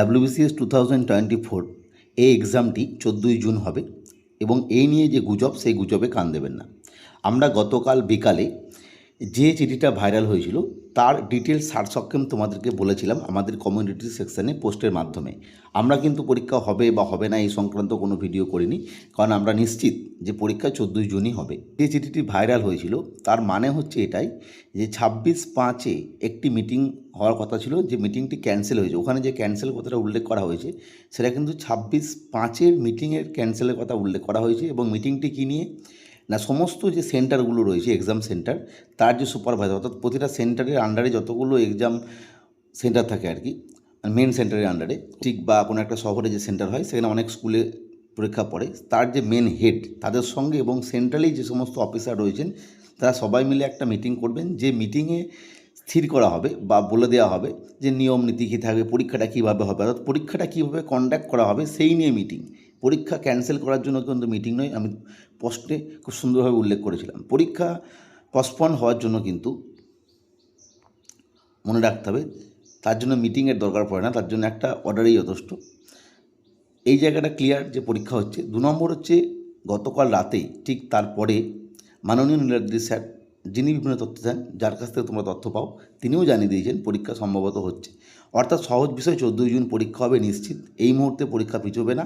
WBCS 2024 এই এক্সামটি 14ই June হবে এবং এই নিয়ে যে গুজব সেই গুজবে কান দেবেন না। আমরা গতকাল বিকালে যে চিঠিটা ভাইরাল হয়েছিল তার ডিটেলস সারসংক্ষেপ তোমাদেরকে বলেছিলাম আমাদের কমিউনিটি সেকশানে পোস্টের মাধ্যমে। আমরা কিন্তু পরীক্ষা হবে বা হবে না এই সংক্রান্ত কোনো ভিডিও করিনি, কারণ আমরা নিশ্চিত যে পরীক্ষা 14ই জুনই হবে। যে চিঠিটি ভাইরাল হয়েছিল তার মানে হচ্ছে এটাই যে 26/5 একটি মিটিং হওয়ার কথা ছিল, যে মিটিংটি ক্যান্সেল হয়েছে। ওখানে যে ক্যান্সেল কথাটা উল্লেখ করা হয়েছে সেটা কিন্তু 26/5 মিটিংয়ের ক্যান্সেলের কথা উল্লেখ করা হয়েছে। এবং মিটিংটি কী নিয়ে না, সমস্ত যে সেন্টারগুলো রয়েছে এক্সাম সেন্টার, তার যে সুপারভাইজার অর্থাৎ প্রতিটা সেন্টারের আন্ডারে যতগুলো এক্সাম সেন্টার থাকে আর কি, মেন সেন্টারের আন্ডারে, ঠিক বা কোনো একটা শহরে যে সেন্টার হয় সেখানে অনেক স্কুলে পরীক্ষা পড়ে, তার যে মেন হেড তাদের সঙ্গে এবং সেন্ট্রালি যে সমস্ত অফিসার রয়েছেন তারা সবাই মিলে একটা মিটিং করবেন। যে মিটিংয়ে স্থির করা হবে বা বলে দেওয়া হবে যে নিয়ম নীতি কী থাকবে, পরীক্ষাটা কীভাবে হবে, অর্থাৎ পরীক্ষাটা কীভাবে কন্ডাক্ট করা হবে সেই নিয়ে মিটিং। পরীক্ষা ক্যান্সেল করার জন্য কিন্তু মিটিং নয়। আমি পোস্টে খুব সুন্দরভাবে উল্লেখ করেছিলাম। পরীক্ষা পসপন্ড হওয়ার জন্য কিন্তু মনে রাখতে হবে তার জন্য মিটিংয়ের দরকার পড়ে না, তার জন্য একটা অর্ডারেই যথেষ্ট। এই জায়গাটা ক্লিয়ার যে পরীক্ষা হচ্ছে। 2 নম্বর হচ্ছে গতকাল রাতেই ঠিক তারপরে মাননীয় নীলাদ্রি স্যার, যিনি বিভিন্ন তথ্য দেন, যার কাছ থেকে তোমরা তথ্য পাও, তিনিও জানিয়ে দিয়েছেন পরীক্ষা সম্ভবত হচ্ছে। অর্থাৎ সহজ বিষয় 14ই জুন পরীক্ষা হবে নিশ্চিত। এই মুহূর্তে পরীক্ষা পিছবে না।